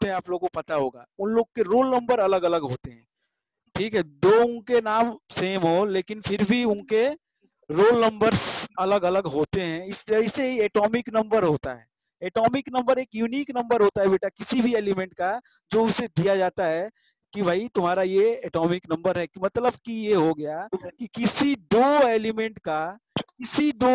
होते हैं आप लोगों को पता होगा, उन लोग के रोल नंबर अलग अलग होते हैं, ठीक है। दो उनके नाम सेम हो लेकिन फिर भी उनके रोल नंबर्स अलग अलग होते हैं। इस तरह से ही एटॉमिक नंबर होता है। एटॉमिक नंबर एक यूनिक नंबर होता है बेटा किसी भी एलिमेंट का, जो उसे दिया जाता है कि भाई तुम्हारा ये एटॉमिक नंबर है। मतलब कि ये हो गया कि किसी दो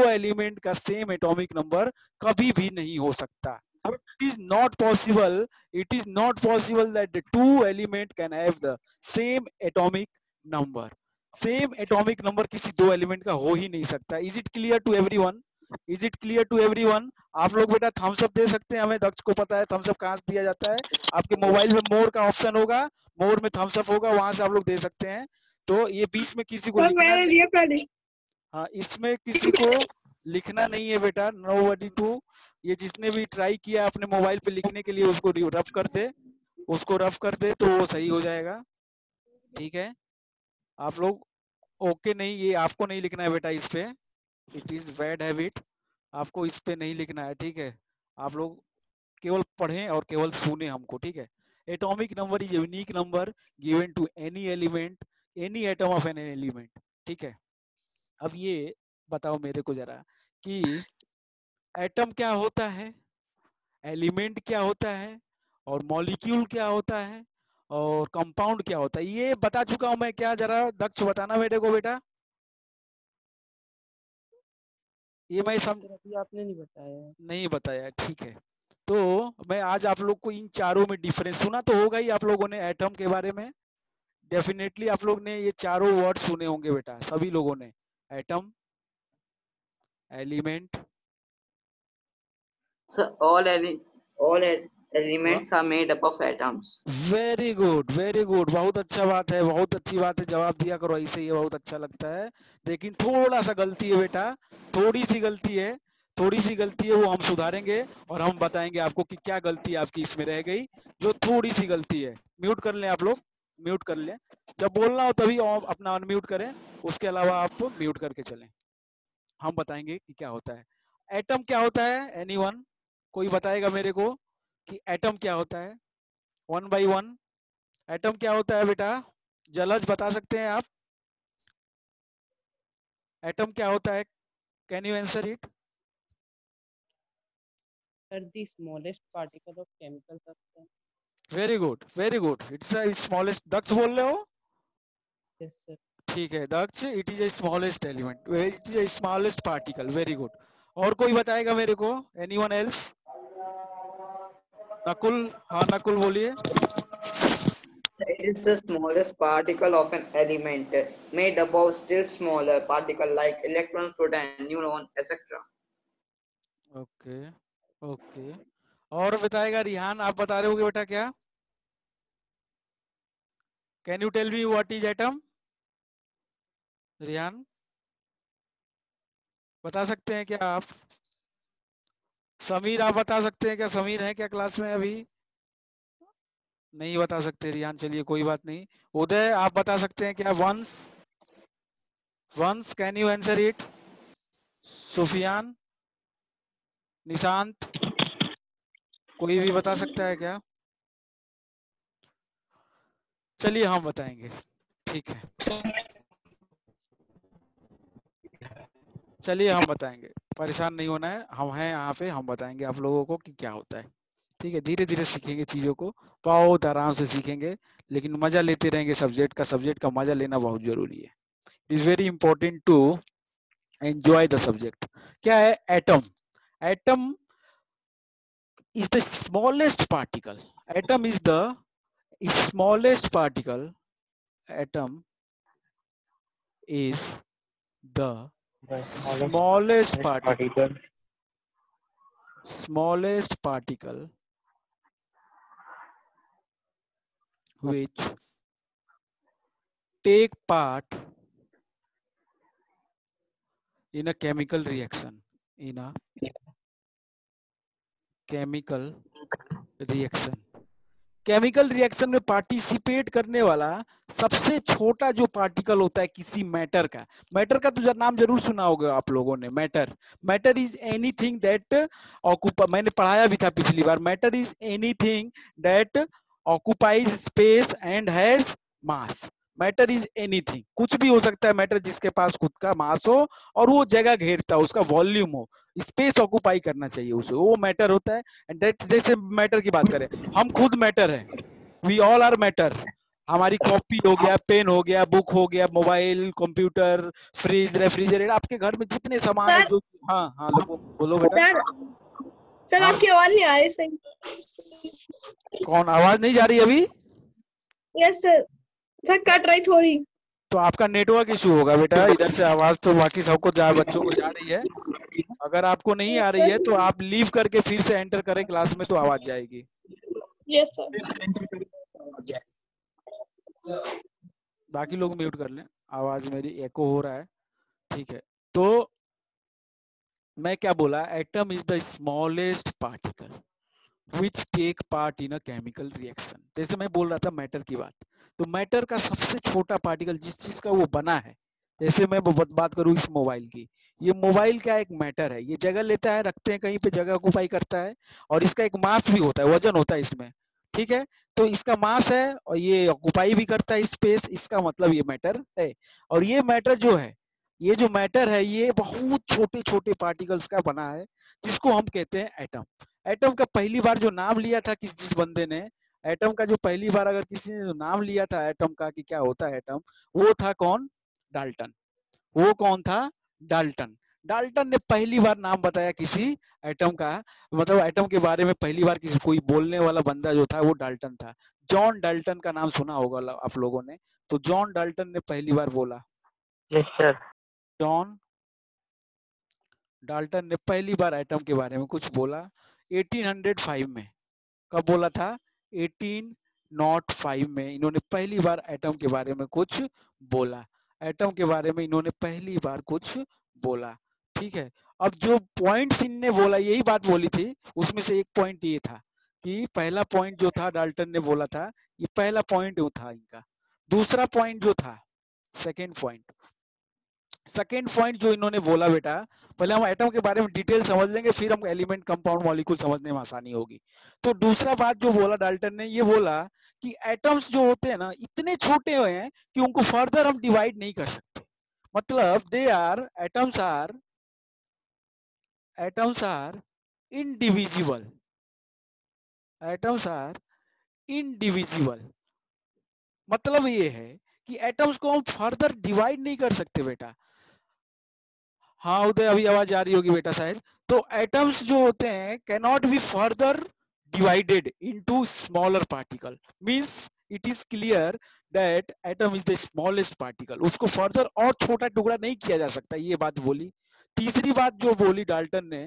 एलिमेंट का सेम एटॉमिक नंबर कभी भी नहीं हो सकता। It is not possible. It is not possible that the two element can have the same atomic number. Same atomic number किसी दो एलिमेंट का हो ही नहीं सकता। Is it clear to everyone? Is it clear to everyone? आप लोग बेटा थम्स अप दे सकते हैं, हमें दक्ष को पता है थम्स अप कहाँ से दिया जाता है। आपके मोबाइल में मोर का ऑप्शन होगा, मोर में थम्स अप होगा, वहां से आप लोग दे सकते हैं। तो ये बीच में किसी को लिखना नहीं, हाँ इसमें किसी को लिखना नहीं है बेटा, नोबडी टू। ये जिसने भी ट्राई किया अपने मोबाइल पे लिखने के लिए उसको रफ कर दे, तो वो सही हो जाएगा, ठीक है। आप लोग ओके नहीं, ये आपको नहीं लिखना है बेटा इस पे, इट इज बैड हैबिट, आपको इस पे नहीं लिखना है, ठीक है। आप लोग केवल पढ़ें और केवल सुने हमको, ठीक है। Atomic number is unique number given to any element, any atom of an element, ठीक है। अब ये बताओ मेरे को जरा कि एटम क्या होता है, एलिमेंट क्या होता है, और मॉलिक्यूल क्या होता है, और कंपाउंड क्या होता है, ये बता चुका हूं मैं क्या? जरा दक्ष बताना मेरे को बेटा, ये मैं सर अभी आपने नहीं बताया। नहीं बताया, ठीक है। तो मैं आज आप लोग को इन चारों में डिफरेंस, सुना तो होगा ही आप लोगों ने एटम के बारे में, डेफिनेटली आप लोग ने ये चारों वर्ड सुने होंगे बेटा सभी लोगों ने, atom, element, So elements are made up of atoms. Very good very good, बहुत अच्छा बात है, बहुत अच्छी बात है, जवाब दिया करो ऐसे ही, बहुत अच्छा लगता है। लेकिन थोड़ा सा गलती है बेटा, थोड़ी सी गलती है, थोड़ी सी गलती है, वो हम सुधारेंगे और हम बताएंगे आपको कि क्या गलती आपकी इसमें रह गई, जो थोड़ी सी गलती है। म्यूट कर लें आप लोग, म्यूट कर लें, जब बोलना हो तभी अपना अनम्यूट करें, उसके अलावा आप म्यूट करके चलें। हम बताएंगे कि क्या होता है। एटम क्या होता है, एनीवन कोई बताएगा मेरे को कि एटम क्या होता है? वन बाई वन, एटम क्या होता है बेटा? जलज बता सकते हैं आप, एटम क्या होता है? Can you answer it? Sir the smallest particle of chemical substance. Very good very good, it's the smallest. Daksh बोल रहे हो? Yes sir. ठीक है Daksh, it is a smallest element, it is a smallest particle, very good. और कोई बताएगा मेरे को, एनीवन एल्स? नकुल, हाँ नकुल बोलिए। It is the smallest particle of an element, made up of still smaller particles like electrons, proton, neutron, etc. Okay okay, और बताएगा रिहान, आप बता रहे होगे बेटा क्या? Can you tell me what is atom? Rihan बता सकते हैं क्या आप? समीर आप बता सकते हैं क्या? समीर है क्या क्लास में अभी? नहीं बता सकते रियान, चलिए कोई बात नहीं। उदय आप बता सकते हैं क्या? Once, once can you answer it? Sufiyan, Nishant, कोई भी बता सकता है क्या? चलिए हम बताएंगे, ठीक है, चलिए हम बताएंगे, परेशान नहीं होना है, हम हैं यहाँ पे, हम बताएंगे आप लोगों को कि क्या होता है, ठीक है। धीरे धीरे सीखेंगे चीज़ों को, बहुत आराम से सीखेंगे, लेकिन मजा लेते रहेंगे सब्जेक्ट का, सब्जेक्ट का मजा लेना बहुत जरूरी है। It is very important to enjoy the subject. क्या है atom? Atom is the smallest particle. Atom is the smallest particle. Atom is the smallest particle. Smallest particle which take part in a chemical reaction. In a chemical reaction. Chemical reaction में participate करने वाला सबसे छोटा जो particle होता है किसी matter का तो नाम जरूर सुना होगा आप लोगों ने। Matter is anything that occupy, मैंने पढ़ाया भी था पिछली बार, matter is anything that occupies space and has mass. Matter is anything, कुछ भी हो सकता है मैटर जिसके पास खुद का मास हो और वो जगह घेरता हो, उसका वॉल्यूम हो, स्पेस ऑक्यूपाई करना चाहिए उसे, वो मैटर होता है। एंड दैट, जैसे मैटर की बात करें, हम खुद मैटर है, वी ऑल आर मैटर। हमारी कॉपी हो गया, पेन हो गया, बुक हो गया, मोबाइल, कंप्यूटर, फ्रिज, रेफ्रिजरेटर, आपके घर में जितने सामान है जो, हाँ हाँ बोलो बेटा। सर हाँ, आपकी आवाज नहीं आ रही सही। कौन, आवाज नहीं जा रही अभी? यस सर, कट रही थोड़ी। तो आपका नेटवर्क इशू होगा बेटा, इधर से आवाज तो बाकी सबको बच्चों को जा रही है। अगर आपको नहीं आ रही है तो आप लीव करके फिर से एंटर करें क्लास में, तो आवाज जाएगी। Yes sir. बाकी लोग म्यूट कर लें, आवाज मेरी एको हो रहा है, ठीक है। तो मैं क्या बोला, atom is the smallest particle which take part in a chemical reaction. जैसे मैं बोल रहा था मैटर की बात, तो मैटर का सबसे छोटा पार्टिकल जिस चीज का वो बना है, जैसे मैं बात करूँ इस मोबाइल की, ये मोबाइल का एक मैटर है, ये जगह लेता है, रखते हैं कहीं पे, जगह ऑक्यूपाई करता है, और इसका एक मास भी होता है, वजन होता है इसमें, ठीक है। तो इसका मास है और ये ऑक्यूपाई भी करता है स्पेस, इसका मतलब ये मैटर है। और ये मैटर जो है, ये जो मैटर है, ये बहुत छोटे छोटे पार्टिकल्स का बना है, जिसको हम कहते हैं एटम। एटम का पहली बार जो नाम लिया था जिस बंदे ने, एटम का जो पहली बार अगर किसी ने नाम लिया था एटम का कि क्या होता है एटम, वो था कौन? डाल्टन। वो कौन था? डाल्टन। डाल्टन ने पहली बार नाम बताया किसी एटम का, मतलब एटम के बारे में पहली बार किसी कोई बोलने वाला बंदा जो था वो डाल्टन था। जॉन डाल्टन का नाम सुना होगा आप लोगों ने, तो जॉन डाल्टन ने पहली बार बोला। Yes sir. जॉन डाल्टन ने पहली बार एटम के बारे में कुछ बोला 1805 में। कब बोला था? 1805 में इन्होंने पहली बार एटम के बारे में कुछ बोला। एटम के बारे में इन्होंने पहली बार कुछ बोला, ठीक है। अब जो पॉइंट्स इनने बोला, यही बात बोली थी, उसमें से एक पॉइंट ये था कि पहला पॉइंट जो था डाल्टन ने बोला था, ये पहला पॉइंट था इनका। दूसरा पॉइंट जो था, सेकेंड पॉइंट जो इन्होंने बोला बेटा, पहले हम एटम के बारे में डिटेल समझ लेंगे, फिर हम एलिमेंट, कंपाउंड, मॉलिक्यूल समझने में आसानी होगी। तो दूसरा बात जो बोला डाल्टन ने, ये बोला कि एटम्स जो होते हैं ना, इतने छोटे हुए हैं कि उनको फर्दर हम डिवाइड नहीं कर सकते। मतलब atoms are indivisible. Atoms are indivisible, मतलब ये है कि एटम्स को हम फर्दर डिवाइड नहीं कर सकते बेटा। हाँ उदय, अभी आवाज आ रही होगी बेटा शायद। तो एटम्स जो होते हैं can not be further divided into smaller particle, means it is clear that atom is the smallest particle, उसको फर्दर और छोटा टुकड़ा नहीं किया जा सकता, ये बात बोली। तीसरी बात जो बोली डाल्टन ने,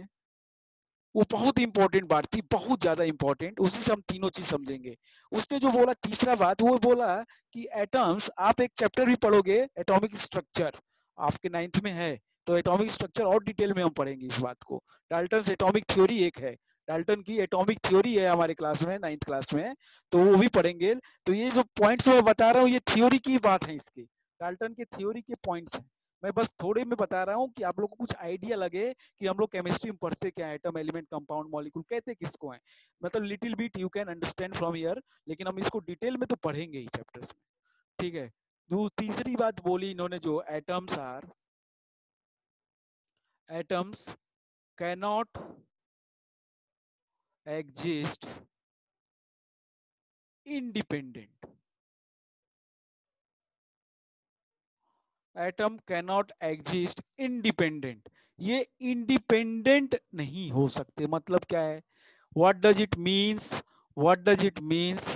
वो बहुत इंपॉर्टेंट बात थी, बहुत ज्यादा इंपॉर्टेंट, उसी से हम तीनों चीज समझेंगे। उसने जो बोला तीसरा बात, वो बोला कि एटम्स, आप एक चैप्टर भी पढ़ोगे एटॉमिक स्ट्रक्चर, आपके 9th में है, तो एटॉमिक स्ट्रक्चर और डिटेल में हम पढ़ेंगे इस बात को। डाल्टन एटॉमिक थ्योरी एक है, डाल्टन की एटॉमिक थ्योरी है हमारे क्लास में, 9th क्लास में, तो वो भी पढ़ेंगे। तो ये जो पॉइंट्स मैं बता रहा हूँ, ये थ्योरी की बात है, इसकी डाल्टन की थ्योरी के पॉइंट्स हैं। मैं बस थोड़े में बता रहा हूँ कि आप लोगों को कुछ आइडिया लगे कि हम लोग केमिस्ट्री में पढ़ते क्या है, एटम, एलिमेंट, कंपाउंड, मॉलिक्यूल कहते किसको हैं, मतलब little bit you can understand from here, लेकिन हम इसको डिटेल में तो पढ़ेंगे ही चैप्टर्स में, ठीक है। तीसरी बात बोली इन्होंने जो, atoms cannot exist independent. Atom cannot exist independent, ये इंडिपेंडेंट नहीं हो सकते। मतलब क्या है? What does it means? What does it means?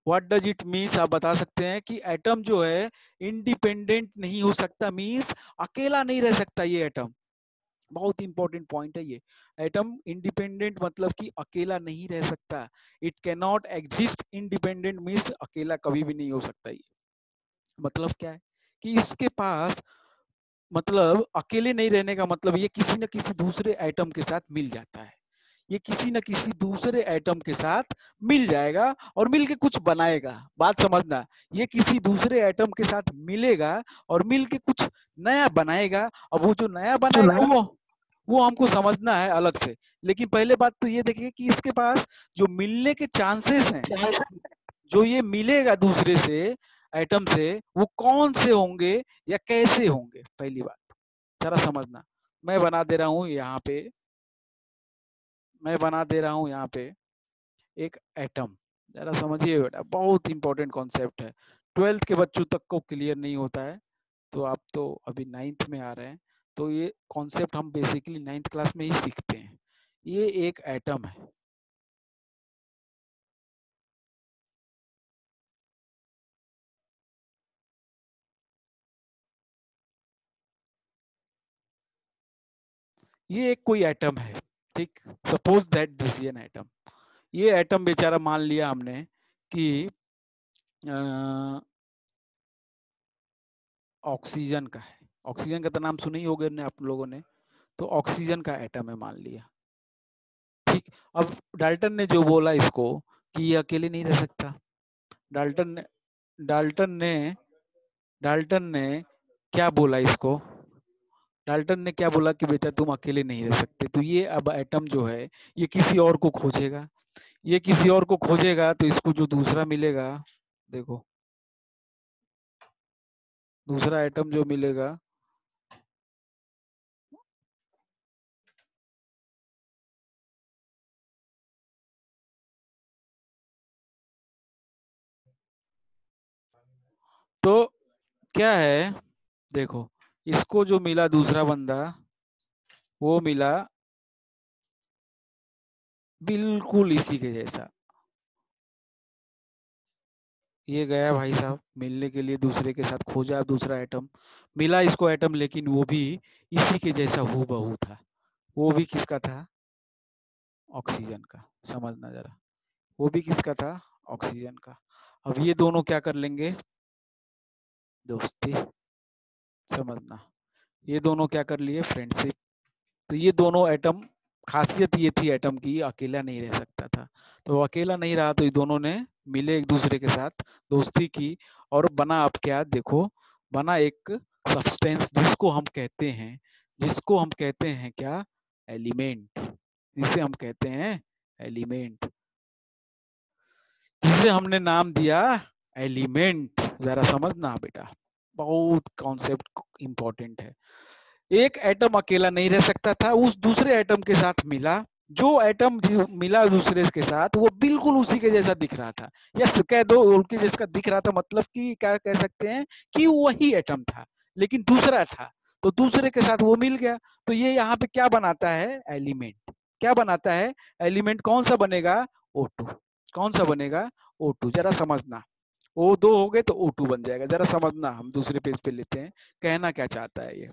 What does it means? आप बता सकते हैं कि एटम जो है इंडिपेंडेंट नहीं हो सकता, मीन्स अकेला नहीं रह सकता ये एटम। बहुत इंपॉर्टेंट पॉइंट है ये। एटम इंडिपेंडेंट मतलब कि अकेला नहीं रह सकता। It can not exist independent means अकेला कभी भी नहीं हो सकता ये। मतलब क्या है कि इसके पास, मतलब अकेले नहीं रहने का मतलब ये किसी न किसी दूसरे एटम के साथ मिल जाता है। ये किसी न किसी दूसरे एटम के साथ मिल जाएगा और मिल के कुछ बनाएगा। बात समझना, ये किसी दूसरे एटम के साथ मिलेगा और मिल के कुछ नया बनाएगा। अब वो जो नया बनाएगा वो हमको समझना है अलग से। लेकिन पहले बात तो ये देखिए कि इसके पास जो मिलने के चांसेस हैं, जो ये मिलेगा दूसरे से एटम से, वो कौन से होंगे या कैसे होंगे, पहली बात जरा समझना। मैं बना दे रहा हूँ यहाँ पे, मैं बना दे रहा हूँ यहाँ पे एक एटम। जरा समझिए बेटा, बहुत इंपॉर्टेंट कॉन्सेप्ट है, 12th के बच्चों तक को क्लियर नहीं होता है, तो आप तो अभी 9th में आ रहे हैं, तो ये कॉन्सेप्ट हम बेसिकली 9th क्लास में ही सीखते हैं। ये एक एटम है, ये एक कोई एटम है, ठीक। Suppose that this an atom. ये एटम बेचारा मान लिया हमने कि ऑक्सीजन का है। ऑक्सीजन का तो नाम सुने ही होंगे ने आप लोगों ने, तो ऑक्सीजन का एटम है मान लिया, ठीक। अब डाल्टन ने जो बोला इसको कि ये अकेले नहीं रह सकता, डाल्टन ने डाल्टन ने डाल्टन ने क्या बोला इसको, डाल्टन ने क्या बोला कि बेटा तुम अकेले नहीं रह सकते। तो ये अब एटम जो है ये किसी और को खोजेगा, ये किसी और को खोजेगा, तो इसको जो दूसरा मिलेगा, देखो दूसरा एटम जो मिलेगा, तो क्या है, देखो इसको जो मिला दूसरा बंदा, वो मिला बिल्कुल इसी के जैसा। ये गया भाई साहब मिलने के लिए, दूसरे के साथ खोजा दूसरा एटम, मिला इसको एटम, लेकिन वो भी इसी के जैसा हूबहू था। वो भी किसका था, ऑक्सीजन का। समझना जरा, वो भी किसका था, ऑक्सीजन का। अब ये दोनों क्या कर लेंगे, दोस्ती। समझना, ये दोनों क्या कर लिए, फ्रेंडशिप। तो ये दोनों एटम, खासियत ये थी एटम की, अकेला नहीं रह सकता था। तो वो अकेला नहीं रहा, तो ये दोनों ने मिले एक दूसरे के साथ, दोस्ती की, और बना अब क्या, देखो बना एक सब्सटेंस जिसको हम कहते हैं क्या, एलिमेंट। जिसे हम कहते हैं एलिमेंट, जिसे हमने नाम दिया एलिमेंट। जरा समझना बेटा, बहुत कॉन्सेप्ट इंपॉर्टेंट है। एक एटम अकेला नहीं रह सकता था, उस दूसरे एटम के साथ मिला, जो एटम मिला दूसरे के साथ वो बिल्कुल उसी के जैसा दिख रहा था, यस कह दो उनके जैसा दिख रहा था, मतलब कि क्या कह सकते हैं कि वही एटम था लेकिन दूसरा था, तो दूसरे के साथ वो मिल गया। तो ये यहाँ पे क्या बनाता है, एलिमेंट। क्या बनाता है, एलिमेंट। कौन सा बनेगा, O2। कौन सा बनेगा, O2। जरा समझना, O2 हो गए तो O2 बन जाएगा। जरा समझना, हम दूसरे पेज पे लेते हैं, कहना क्या चाहता है ये,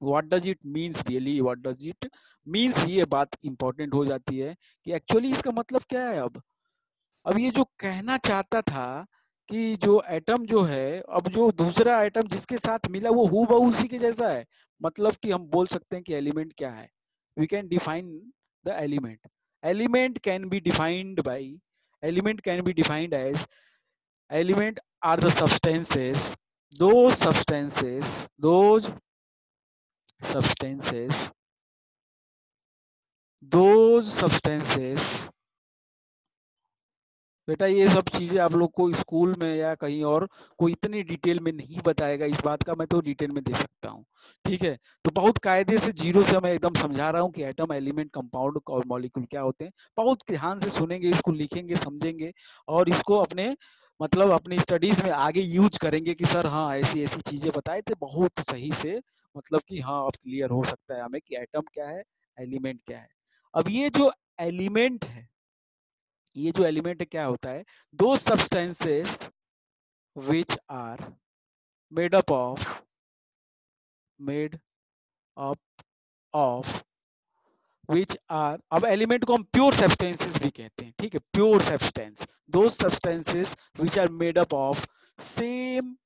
what does it means really, what does it means. ये बात इंपॉर्टेंट हो जाती है कि एक्चुअली इसका मतलब क्या है। अब ये जो कहना चाहता था कि जो एटम जो है, अब जो दूसरा एटम जिसके साथ मिला वो हूबहू उसी के जैसा है, मतलब कि हम बोल सकते हैं कि एलिमेंट क्या है, we can define the element. Element can be defined by, element can be defined as, element are the substances, those substances those substances those substances। बेटा ये सब चीजें आप लोग को स्कूल में या कहीं और कोई इतनी डिटेल में नहीं बताएगा, इस बात का मैं तो डिटेल में दे सकता हूँ, ठीक है। तो बहुत कायदे से जीरो से मैं एकदम समझा रहा हूँ कि एटम, एलिमेंट, कंपाउंड और मॉलिक्यूल क्या होते हैं। बहुत ध्यान से सुनेंगे, इसको लिखेंगे, समझेंगे, और इसको अपने मतलब अपनी स्टडीज में आगे यूज करेंगे कि सर हाँ ऐसी ऐसी चीजें बताए थे बहुत सही से, मतलब कि हाँ अब क्लियर हो सकता है हमें कि एटम क्या है, एलिमेंट क्या है। अब ये जो एलिमेंट है, ये जो एलिमेंट है क्या होता है, दो substances which are made up of made up of which are, अब एलिमेंट को हम प्योर सब्सटेंसेस भी कहते हैं, ठीक है, प्योर सब्सटेंस, दो substances which are made up of same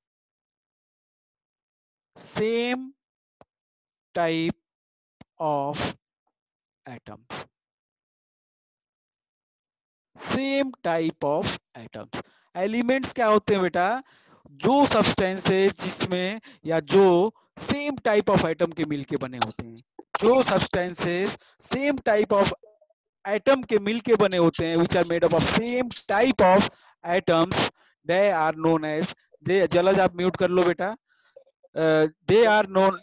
same type of atoms, same type of atoms. Elements क्या होते हैं बेटा? जो सब्सटेंसेस जिसमें या जो सेम टाइप ऑफ एटम के मिलके बने होते हैं, जो substances same type of atom के मिलके बने होते हैं, which are made up of same type of atoms, they are known as, they, जलज आप म्यूट कर लो बेटा, they are known,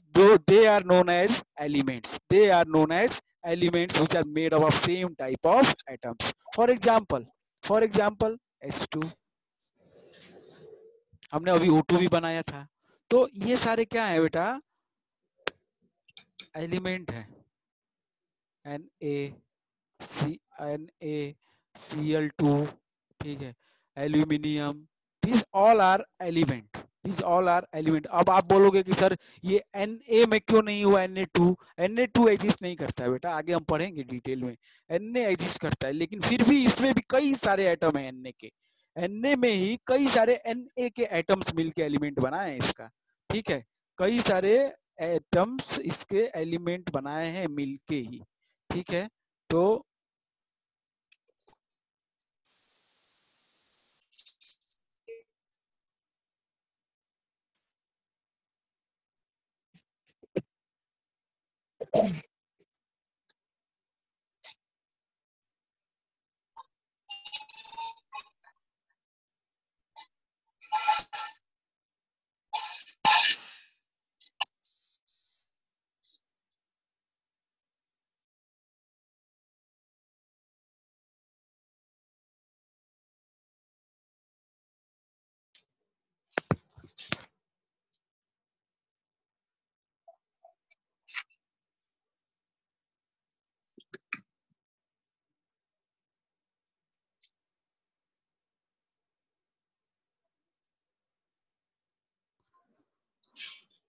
they are known as elements, they are known as elements which are made up of same type of atoms. For example H2, हमने अभी O2 भी बनाया था। तो ये सारे क्या है बेटा? एलिमेंट है। NaCl2, ठीक है, aluminium, this all are element, this all are element. अब आप बोलोगे कि सर ये Na में क्यों नहीं हुआ Na2? Na2 एग्जिस्ट नहीं करता है बेटा, आगे हम पढ़ेंगे डिटेल में। Na एग्जिस्ट करता है, लेकिन फिर भी इसमें भी कई सारे एटम है Na के। Na में ही कई सारे Na के एटम्स मिलके एलिमेंट बनाए हैं इसका, ठीक है, कई सारे एटम्स इसके एलिमेंट बनाए हैं मिलके ही, ठीक है। तो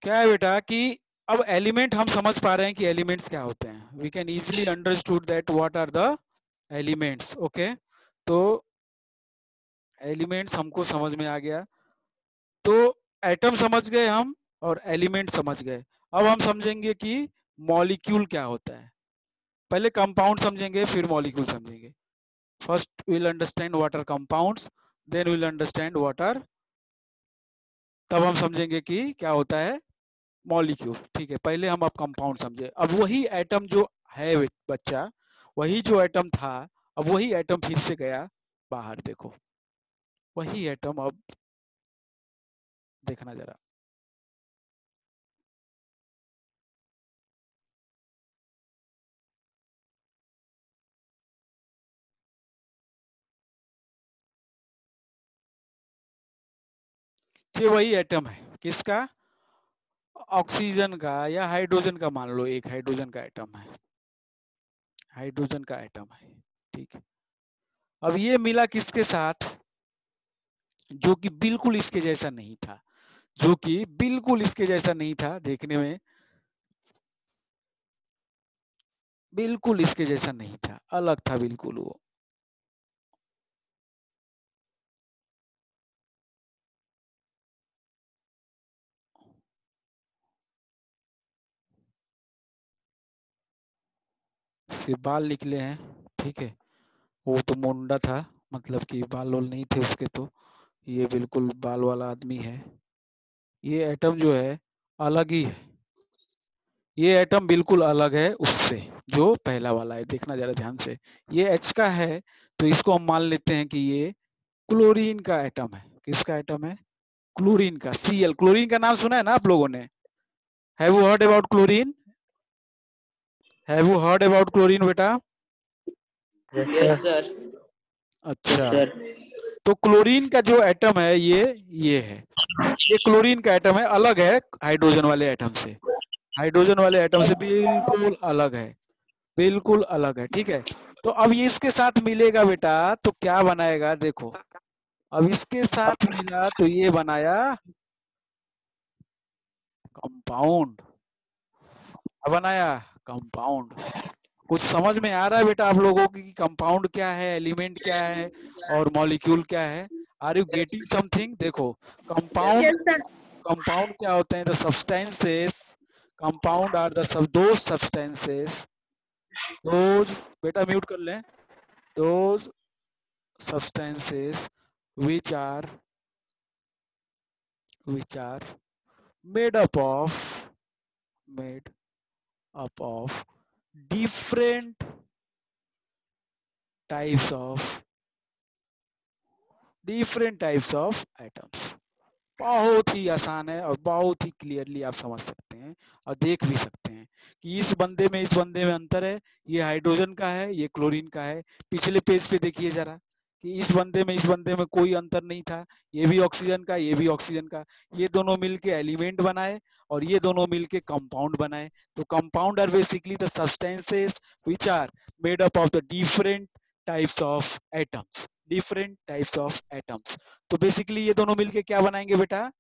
क्या है बेटा कि अब एलिमेंट हम समझ पा रहे हैं कि एलिमेंट्स क्या होते हैं। We can easily understood that what are the elements. Okay, तो एलिमेंट्स हमको समझ में आ गया। तो एटम समझ गए हम और एलिमेंट समझ गए। अब हम समझेंगे कि मॉलिक्यूल क्या होता है। पहले कंपाउंड समझेंगे फिर मॉलिक्यूल समझेंगे। First will understand what are compounds, then will understand what are, तब हम समझेंगे कि क्या होता है मॉलिक्यूल, ठीक है। पहले हम अब कंपाउंड समझे। अब वही एटम जो है बच्चा, वही जो एटम था, अब वही एटम फिर से गया बाहर। देखो वही एटम, अब देखना जरा, ये वही एटम है किसका? ऑक्सीजन का या हाइड्रोजन का, मान लो एक हाइड्रोजन का एटम है, हाइड्रोजन का एटम है, ठीक है। अब ये मिला किसके साथ? जो कि बिल्कुल इसके जैसा नहीं था, जो कि बिल्कुल इसके जैसा नहीं था, देखने में बिल्कुल इसके जैसा नहीं था, अलग था बिल्कुल वो। इसके बाल निकले हैं, ठीक है, वो तो मुंडा था, मतलब कि बाल वाल नहीं थे उसके। तो ये बिल्कुल बाल वाला आदमी है। ये एटम जो है अलग ही है, ये एटम बिल्कुल अलग है उससे जो पहला वाला है। देखना जरा ध्यान से, ये H का है, तो इसको हम मान लेते हैं कि ये क्लोरीन का एटम है। किसका एटम है? क्लोरीन का। Cl, क्लोरीन का नाम सुना है ना आप लोगों ने? Have you heard about chlorine? Have you heard about chlorine बेटा? Yes, sir. अच्छा, तो क्लोरीन का जो एटम है ये है, ये क्लोरीन का एटम है, अलग है हाइड्रोजन वाले एटम से, हाइड्रोजन वाले एटम से बिल्कुल अलग है, बिल्कुल अलग है, ठीक है। तो अब ये इसके साथ मिलेगा बेटा तो क्या बनाएगा? देखो, अब इसके साथ मिला तो ये बनाया कंपाउंड, बनाया कंपाउंड। कुछ समझ में आ रहा है बेटा आप लोगों की कंपाउंड क्या है, एलिमेंट क्या है और मॉलिक्यूल क्या है? Are you getting something? देखो कंपाउंड, Yes, sir. कंपाउंड क्या होते हैं? The substances, compound are the sub those substances, those, बेटा म्यूट कर लें, those substances which are made up of different types of atoms। बहुत ही आसान है और बहुत ही क्लियरली आप समझ सकते हैं और देख भी सकते हैं कि इस बंदे में अंतर है। ये हाइड्रोजन का है, ये क्लोरीन का है। पिछले पेज पे देखिए जरा कि इस बंदे में कोई अंतर नहीं था। ये भी ऑक्सीजन का, ये भी ऑक्सीजन का। ये दोनों मिलके एलिमेंट बनाए और ये दोनों मिलके कंपाउंड बनाए। तो compound are basically the substances which are made up of the different types of atoms. तो बेसिकली ये दोनों मिलके क्या बनाएंगे बेटा?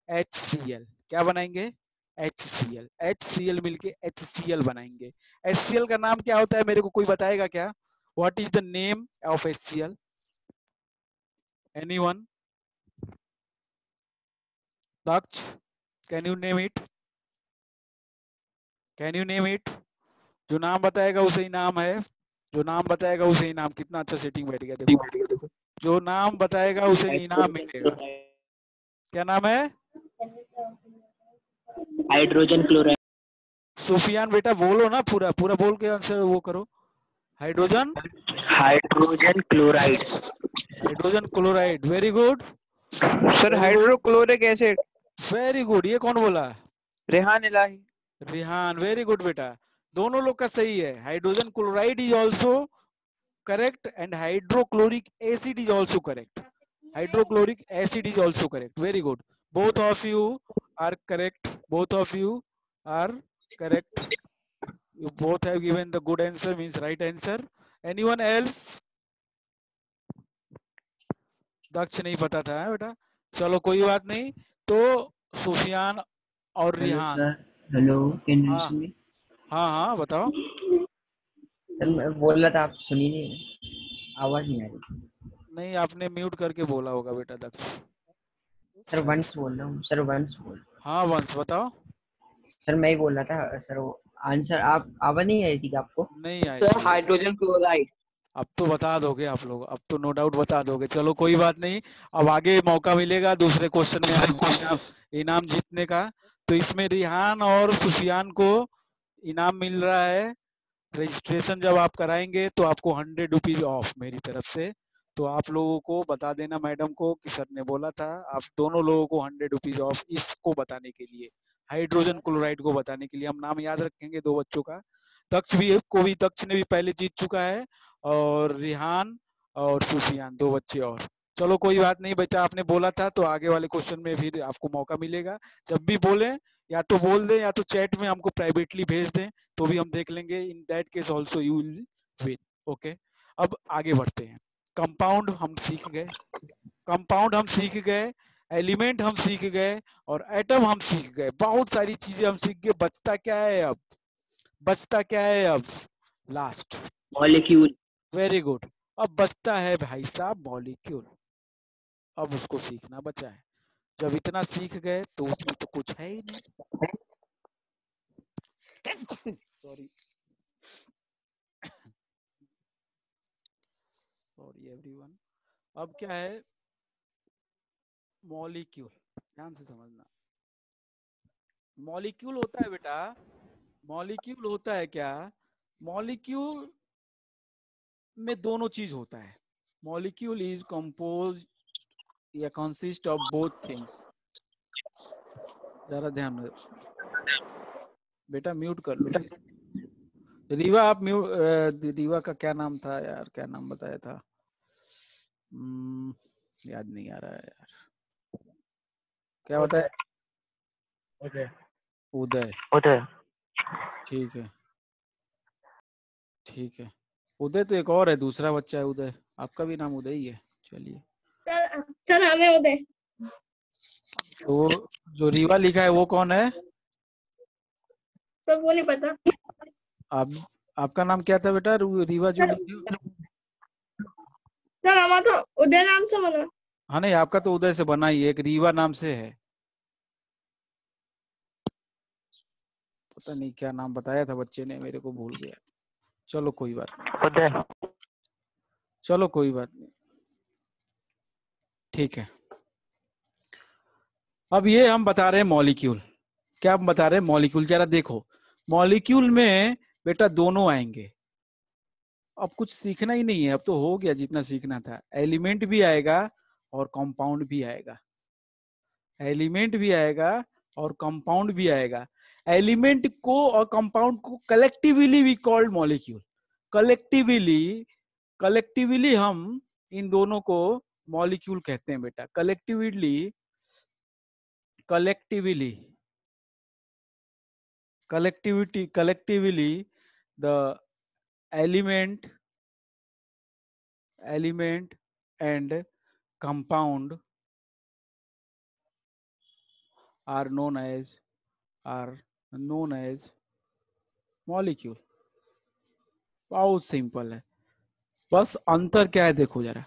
HCl। क्या बनाएंगे? HCl मिलके HCl बनाएंगे। HCl का नाम क्या होता है, मेरे को कोई बताएगा क्या? What is the name of HCl? Anyone? Daksh, can you name it? जो नाम बताएगा उसे इनाम है। कितना अच्छा सेटिंग बैठ गया देखो। जो नाम बताएगा उसे इनाम मिलेगा। क्या नाम है? Hydrogen chloride. सुफियान बेटा बोलो ना, पूरा बोल के आंसर वो करो। Hydrogen chloride. Very good sir hydrochloric acid. Very good. ये कौन बोला? रेहान इलाही। रिहान। वेरी गुड बेटा, दोनों लोग का सही है। Hydrogen chloride is also correct and hydrochloric acid is also correct. Very good. Both of you are correct. You both have given the good answer, means right answer. Anyone else? दक्ष नहीं पता था बेटा, चलो कोई बात नहीं। तो सुफियान और रिहान। हेलो, कैन यू हाँ सुन मी? हाँ बताओ। सर मैं बोल रहा था, आप सुनी नहीं, आवाज नहीं आ रही। नहीं, आपने म्यूट करके बोला होगा बेटा दक्ष। सर वंश बोल रहा हूँ, सर वंश बोल। हाँ वंश बताओ। सर मैं ही बोल रहा था सर, वो आंसर आप आवाज नहीं आ रही थी आपको? नहीं आई सर थी। Hydrogen chloride. अब तो बता दोगे आप लोग, अब तो नो डाउट बता दोगे। चलो कोई बात नहीं, अब आगे मौका मिलेगा दूसरे क्वेश्चन में आपको इनाम जीतने का। तो इसमें रिहान और सुफियान को इनाम मिल रहा है। रजिस्ट्रेशन जब आप कराएंगे तो आपको 100 रुपीज ऑफ मेरी तरफ से। तो आप लोगों को बता देना मैडम को कि सर ने बोला था। आप दोनों लोगों को 100 रुपीज ऑफ इसको बताने के लिए, हाइड्रोजन क्लोराइड को बताने के लिए। हम नाम याद रखेंगे दो बच्चों का। दक्ष ने भी पहले जीत चुका है, और रिहान और सुफियान, दो बच्चे और। चलो कोई बात नहीं बेटा, आपने बोला था तो आगे वाले क्वेश्चन में फिर आपको मौका मिलेगा। जब भी बोले या तो बोल दें या तो चैट में हमको प्राइवेटली भेज दें, तो भी हम देख लेंगे। In that case also you will win. Okay, अब आगे बढ़ते हैं। कंपाउंड हम सीख गए, एलिमेंट हम सीख गए, और एटम हम सीख गए। बहुत सारी चीजें हम सीख गए। बचता क्या है अब? Last molecule. Very good. अब बचता है भाई साहब मॉलिक्यूल। अब उसको सीखना बचा है। जब इतना सीख गए तो उसमें तो कुछ है ही नहीं। Sorry everyone. अब क्या है? मॉलिक्यूल। ध्यान से समझना। मॉलिक्यूल होता है बेटा, मॉलिक्यूल होता है क्या? मॉलिक्यूल में दोनों चीज होता है। मॉलिक्यूल इज कंपोज या कंसिस्ट ऑफ बोथ थिंग्स। जरा ध्यान दो बेटा, म्यूट कर लो प्लीज। रीवा आप म्यूट। रीवा का क्या नाम था यार, क्या नाम बताया था? याद नहीं आ रहा है यार, क्या बताया? उदय। ठीक है। उदय तो एक और है, दूसरा बच्चा है उदय। आपका भी नाम उदय ही है। चलिए, सर हमें उदय। तो जो रीवा लिखा है वो कौन है? सर वो नहीं पता। आपका नाम क्या था बेटा? रीवा जो लिखे। सर हमारा तो उदय नाम से बना। हाँ नहीं, आपका तो उदय से बना ही है, एक रीवा नाम से है। पता नहीं क्या नाम बताया था बच्चे ने, मेरे को भूल गया। चलो कोई बात नहीं। ठीक है, अब ये हम बता रहे हैं मॉलिक्यूल। क्या हम बता रहे हैं? मॉलिक्यूल। जरा देखो, मॉलिक्यूल में बेटा दोनों आएंगे। अब कुछ सीखना ही नहीं है, अब तो हो गया जितना सीखना था। एलिमेंट भी आएगा और कंपाउंड भी आएगा। एलिमेंट भी आएगा और कंपाउंड भी आएगा। एलिमेंट को और कंपाउंड को collectively we called molecule. Collectively हम इन दोनों को मॉलिक्यूल कहते हैं बेटा। Collectively the element and compound are known as molecule। बहुत सिंपल है, बस अंतर क्या है देखो जरा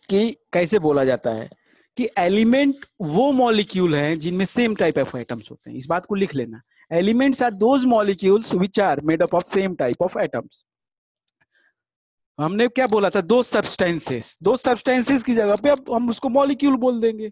कि कैसे बोला जाता है कि एलिमेंट वो मॉलिक्यूल हैं जिनमें सेम टाइप ऑफ एटम्स होते हैं। इस बात को लिख लेना। Elements are those molecules which are made up of same type of atoms. हमने क्या बोला था? दो सब्सटेंसेस की जगह पे अब हम उसको मॉलिक्यूल बोल देंगे।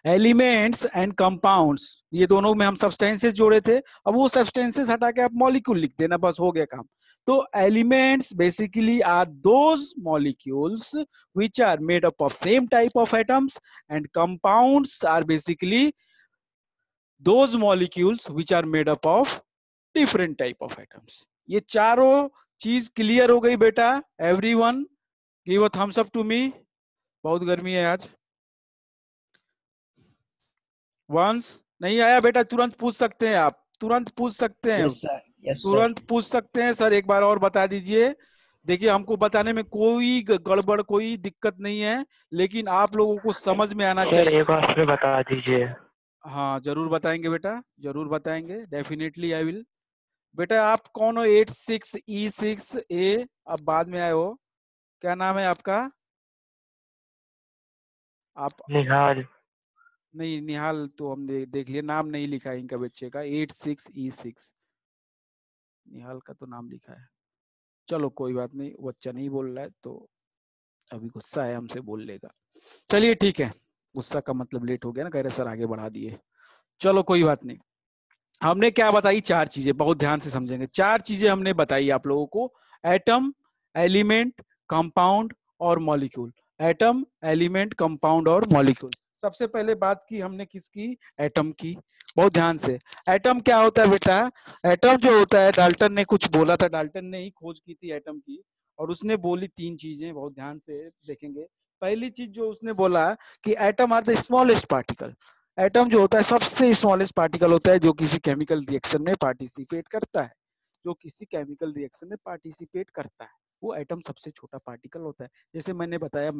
एलिमेंट्स एंड कंपाउंड्स, ये दोनों में हम सब्सटेंसेस जोड़े थे, अब वो सब्सटेंसेस हटा के आप मॉलिक्यूल लिख देना, बस हो गया काम। तो elements basically are those molecules which are made up of same type of atoms and compounds are basically those molecules which are made up of different type of atoms. ये चारों चीज क्लियर हो गई बेटा? Everyone give a thumbs up to me. बहुत गर्मी है आज। वंस नहीं आया बेटा तुरंत पूछ सकते हैं, आप तुरंत पूछ सकते हैं। Yes sir, yes sir. तुरंत पूछ सकते हैं सर, एक बार और बता दीजिए। देखिए हमको बताने में कोई गड़बड़ कोई दिक्कत नहीं है, लेकिन आप लोगों को समझ में आना चाहिए। एक बार फिर बता दीजिए। हाँ जरूर बताएंगे बेटा, जरूर बताएंगे, डेफिनेटली आई विल। बेटा आप कौन हो? 86E6A, अब बाद में आए हो, क्या नाम है आपका? आप निहाल। नहीं, निहाल तो हम देख लिए, नाम नहीं लिखा है इनका बच्चे का। 86E6 निहाल का तो नाम लिखा है। चलो कोई बात नहीं, बच्चा नहीं बोल रहा है तो अभी गुस्सा है हमसे बोल लेगा। चलिए ठीक है, गुस्सा का मतलब लेट हो गया ना, कह रहे सर आगे बढ़ा दिए। चलो कोई बात नहीं। हमने क्या बताई? चार चीजें, बहुत ध्यान से समझेंगे। चार चीजें हमने बताई आप लोगों को, एटम, एलिमेंट, कंपाउंड और मॉलिक्यूल। एटम, एलिमेंट, कंपाउंड और मॉलिक्यूल। सबसे पहले बात की हमने किसकी? एटम की। बहुत ध्यान से। एटम क्या होता है बेटा? एटम जो होता है, डाल्टन ने कुछ बोला था, डाल्टन ने ही खोज की थी एटम की, और उसने बोली तीन चीजें, बहुत ध्यान से देखेंगे। पहली चीज जो उसने बोला कि atom are the smallest particle. Atom जो होता है सबसे स्मॉलेस्ट पार्टिकल होता है जो किसी केमिकल रिएक्शन में पार्टिसिपेट करता है। जो किसी केमिकल रिएक्शन में पार्टिसिपेट करता है वो एटम सबसे छोटा पार्टिकल होता है। जैसे मैंने बताया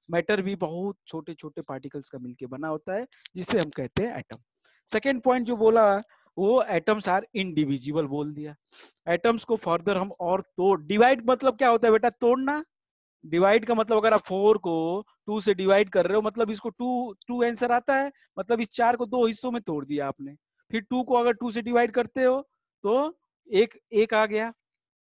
मैटर भी बहुत छोटे छोटे पार्टिकल्स का मिलके बना होता है, जिसे हम कहते हैं एटम। सेकेंड पॉइंट जो बोला वो एटम्स आर इनडिविजिबल बोल दिया। एटम्स को फर्दर हम और तोड़, डिवाइड मतलब क्या होता है बेटा? तोड़ना। डिवाइड का मतलब अगर आप 4 को 2 से डिवाइड कर रहे हो, मतलब इसको 2 आंसर आता है, मतलब इस 4 को 2 हिस्सों में तोड़ दिया आपने। फिर 2 को अगर 2 से डिवाइड करते हो तो एक आ गया,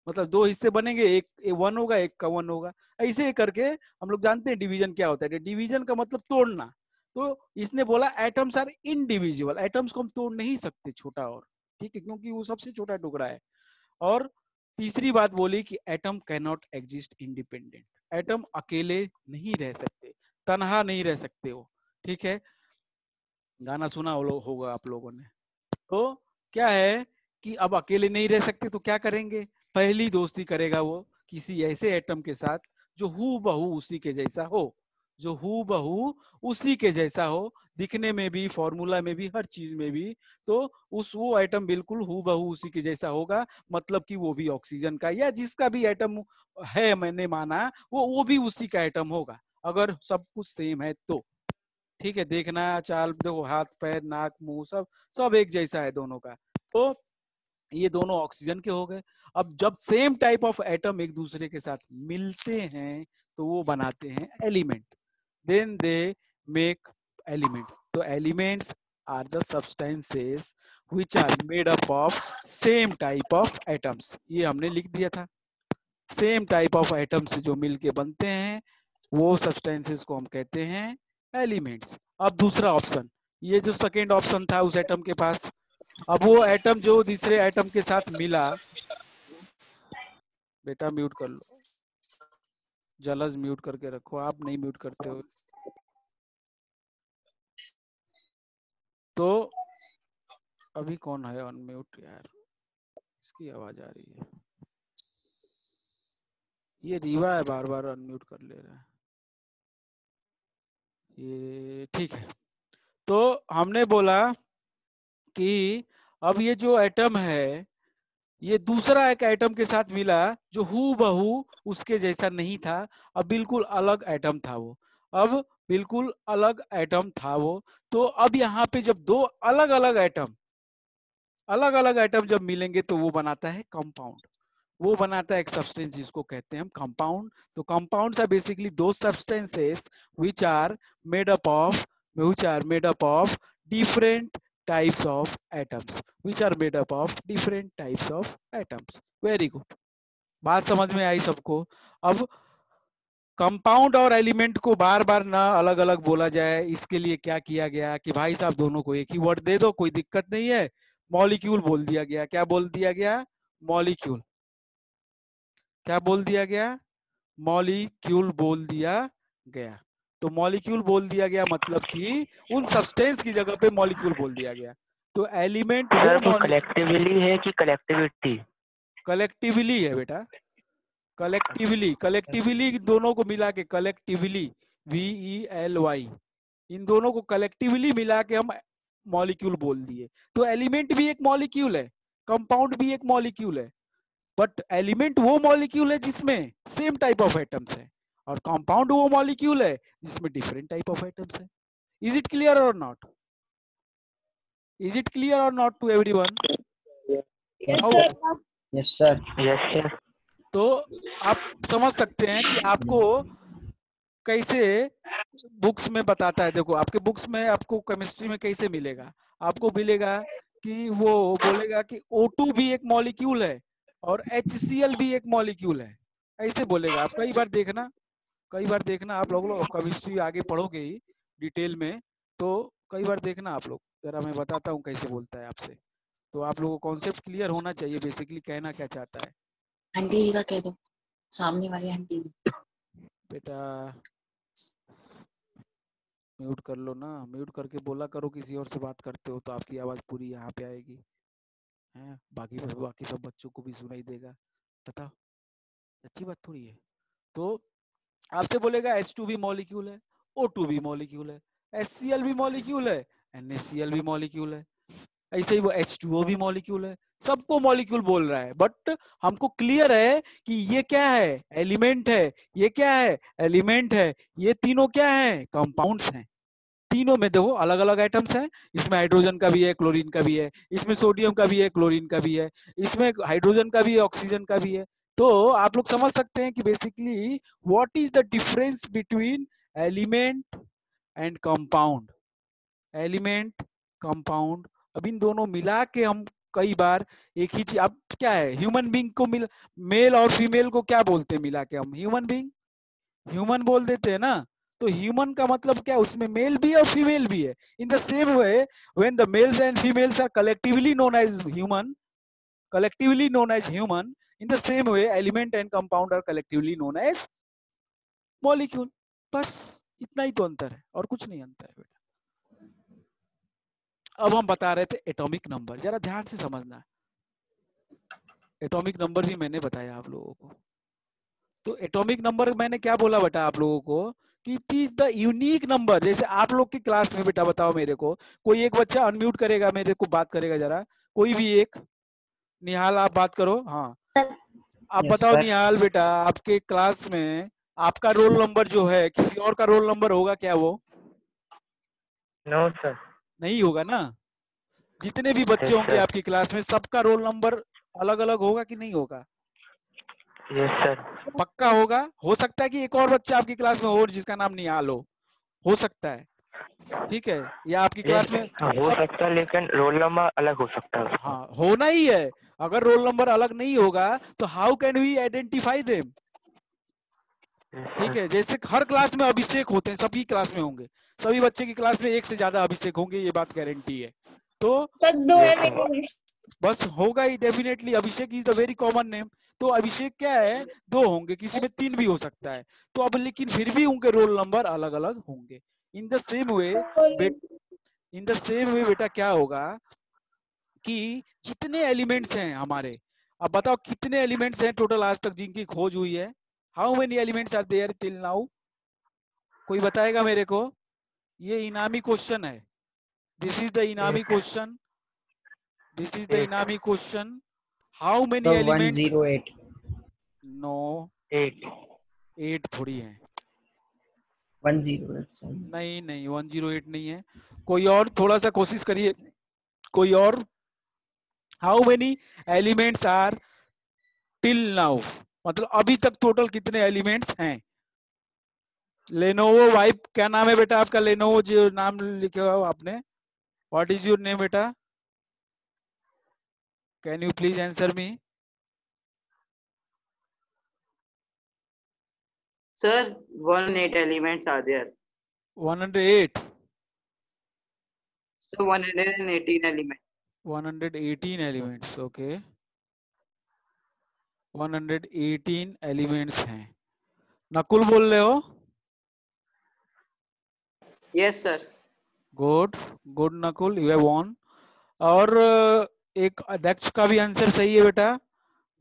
मतलब 2 हिस्से बनेंगे, एक 1 होगा, एक का 1 होगा। ऐसे करके हम लोग जानते हैं डिवीजन क्या होता है। डिवीजन का मतलब तोड़ना। तो इसने बोला एटम्स आर इनडिविजिबल, एटम्स को हम तोड़ नहीं सकते छोटा और, ठीक है, क्योंकि वो सबसे छोटा टुकड़ा है। और तीसरी बात बोली कि atom can not exist independent. Atom अकेले नहीं रह सकते, तनहा नहीं रह सकते हो, ठीक है। गाना सुना होगा आप लोगों ने। तो क्या है कि अब अकेले नहीं रह सकते तो क्या करेंगे? पहली दोस्ती करेगा वो किसी ऐसे एटम के साथ जो हूबहू उसी के जैसा हो, जो हूबहू उसी के जैसा हो, दिखने में भी, फॉर्मूला में भी, हर चीज में भी। तो वो एटम बिल्कुल हूबहू उसी के जैसा होगा, मतलब कि वो भी ऑक्सीजन का या जिसका भी एटम है, मैंने माना वो भी उसी का एटम होगा, अगर सब कुछ सेम है तो, ठीक है। देखना, चाल देखो, हाथ पैर नाक मुंह सब एक जैसा है दोनों का। तो ये दोनों ऑक्सीजन के हो गए। अब जब सेम टाइप ऑफ एटम एक दूसरे के साथ मिलते हैं तो वो बनाते हैं element, then they make elements. तो elements are the substances which are made up of same type of atoms. ये हमने लिख दिया था, सेम टाइप ऑफ एटम्स जो मिलके बनते हैं वो सब्सटेंसेस को हम कहते हैं एलिमेंट्स। अब दूसरा ऑप्शन, ये जो सेकेंड ऑप्शन था उस एटम के पास, अब वो एटम जो दूसरे एटम के साथ मिला, बेटा म्यूट कर लो, जलज म्यूट करके रखो, आप नहीं म्यूट करते हो। तो अभी कौन है अनम्यूट यार, इसकी आवाज आ रही है, ये रीवा है, बार बार अनम्यूट कर ले रहा है ये, ठीक है। तो हमने बोला कि अब ये जो एटम है ये दूसरा एक एटम के साथ मिला जो हूबहू उसके जैसा नहीं था, अब बिल्कुल अलग एटम था वो, अब बिल्कुल अलग एटम था वो। तो अब यहाँ पे जब दो अलग अलग एटम जब मिलेंगे तो वो बनाता है कंपाउंड, वो बनाता है एक सब्सटेंस जिसको कहते हैं हम कंपाउंड। तो कंपाउंड्स आर बेसिकली दो substances which are made up of different types of atoms, very good, बात समझ में आई सबको। अब कंपाउंड और एलिमेंट को बार बार ना अलग अलग बोला जाए, इसके लिए क्या किया गया कि भाई साहब दोनों को एक ही वर्ड दे दो, कोई दिक्कत नहीं है, मॉलिक्यूल बोल दिया गया। क्या बोल दिया गया? मॉलिक्यूल। क्या बोल दिया गया? मॉलिक्यूल बोल दिया गया। तो मॉलिक्यूल बोल दिया गया मतलब कि उन सब्सटेंस की जगह पे मॉलिक्यूल बोल दिया गया। तो एलिमेंट वो कलेक्टिवली है कि कलेक्टिविटी? कलेक्टिवली है बेटा, कलेक्टिवली दोनों को मिला के कलेक्टिवली, VELY, इन दोनों को कलेक्टिवली मिला के हम मॉलिक्यूल बोल दिए। तो एलिमेंट भी एक मॉलिक्यूल है, कंपाउंड भी एक मॉलिक्यूल है, बट एलिमेंट वो मॉलिक्यूल है जिसमें सेम टाइप ऑफ एटम्स है, और कंपाउंड वो मॉलिक्यूल है जिसमें डिफरेंट टाइप ऑफ एटम्स है। Is it clear or not? Is it clear or not to everyone? Yes sir. Yes sir. Yes. तो आप समझ सकते हैं कि आपको कैसे बुक्स में बताता है। देखो आपके बुक्स में आपको केमिस्ट्री में कैसे मिलेगा, आपको मिलेगा कि वो बोलेगा कि O2 भी एक मॉलिक्यूल है और HCl भी एक मॉलिक्यूल है, ऐसे बोलेगा। आप कई बार देखना आप लोग केमिस्ट्री आगे पढ़ोगे ही डिटेल में, तो कई बार देखना आप लोग, जरा मैं बताता हूँ कैसे बोलता है आपसे, तो आप लोगों को कॉन्सेप्ट क्लियर होना चाहिए बेसिकली कहना क्या चाहता है। आंटी का कह दो, सामने वाली आंटी। बेटा म्यूट कर लो ना, म्यूट करके बोला करो, किसी और से बात करते हो तो आपकी आवाज पूरी यहाँ पे आएगी, हैं बाकी सब बच्चों को भी सुनाई देगा, बताओ अच्छी बात थोड़ी है। तो आपसे बोलेगा H2 भी मॉलिक्यूल है, O2 भी मॉलिक्यूल है, HCl भी मॉलिक्यूल है, NaCl भी मॉलिक्यूल है, ऐसे ही वो H2O भी मॉलिक्यूल है, सबको मॉलिक्यूल बोल रहा है। बट हमको क्लियर है कि ये क्या है? एलिमेंट है। ये क्या है? एलिमेंट है। ये तीनों क्या है? कंपाउंड्स हैं। तीनों में देखो अलग अलग आइटम्स हैं, इसमें हाइड्रोजन का भी है, क्लोरीन का भी है, इसमें सोडियम का भी है, क्लोरीन का भी है, इसमें हाइड्रोजन का भी है, ऑक्सीजन का भी है। तो आप लोग समझ सकते हैं कि basically what is the difference between element and compound. Element, compound, अब इन दोनों मिला के हम कई बार एक ही चीज, अब क्या है ह्यूमन बींग को मिल, मेल और फीमेल को क्या बोलते हैं मिला के? हम ह्यूमन बींग, ह्यूमन बोल देते हैं ना। तो ह्यूमन का मतलब क्या? उसमें मेल भी है और फीमेल भी है। In the same way when the males and females are collectively known as human, in the same way element and compound are collectively known as molecule. बस इतना ही तो अंतर है और कुछ नहीं अंतर है बेटा। अब हम बता रहे थे एटॉमिक नंबर, जरा ध्यान से समझना। एटॉमिक नंबर भी मैंने बताया आप लोगों को। तो एटॉमिक नंबर मैंने क्या बोला बेटा आप लोगों को कि it is the unique number. जैसे आप लोग की क्लास में बेटा बताओ मेरे को, कोई एक बच्चा अनम्यूट करेगा, मेरे को बात करेगा जरा, कोई भी एक। निहाल आप बात करो। हाँ आप बताओ निहाल बेटा, आपके क्लास में आपका रोल नंबर जो है किसी और का रोल नंबर होगा क्या? वो नो सर। नहीं होगा ना। जितने भी बच्चे होंगे आपकी क्लास में सबका रोल नंबर अलग अलग होगा कि नहीं होगा? Yes sir. पक्का होगा। हो सकता है कि एक और बच्चा आपकी क्लास में हो जिसका नाम निहाल हो सकता है, ठीक है, या आपकी क्लास में हो सकता है, लेकिन रोल नंबर अलग हो सकता है। हाँ होना ही है। अगर रोल नंबर अलग नहीं होगा तो how can we identify them? ठीक है, जैसे हर क्लास में अभिषेक होते हैं, सभी क्लास में होंगे, सभी बच्चे की क्लास में एक से ज्यादा अभिषेक होंगे, ये बात गारंटी है। तो सर 2 Yes, है sir. मेरे में। बस होगा ही definitely, Abhishek is the very common name. तो अभिषेक क्या है, 2 होंगे, किसी में 3 भी हो सकता है। तो अब लेकिन फिर भी उनके रोल नंबर अलग अलग होंगे। इन द सेम वे बेटा क्या होगा कि जितने एलिमेंट्स हैं हमारे, अब बताओ कितने एलिमेंट्स हैं टोटल आज तक जिनकी खोज हुई है? How many elements are there till now? कोई बताएगा मेरे को? ये इनामी क्वेश्चन है, दिस इज द इनामी question, this is the Yes, इनामी क्वेश्चन। हाउ मेनी तो एलिमेंट्स? 108 नो, 8. 8 थोड़ी है, 108 सर। नहीं नहीं 108 नहीं है। कोई और थोड़ा सा कोशिश करिए, कोई और। How many elements are till now, मतलब अभी तक टोटल कितने एलिमेंट्स हैं? लेनोवो वाइप, क्या नाम है बेटा आपका? लेनोवो जो नाम लिखे हो आपने, व्हाट इज योर नेम बेटा? Can you please answer me? Sir, 108 elements are there. 108, So 118 elements. 118 elements, okay 118 elements हैं। नकुल बोल रहे हो? Yes, sir. Good good Nakul, you have won. और एक दक्ष का भी आंसर सही है बेटा,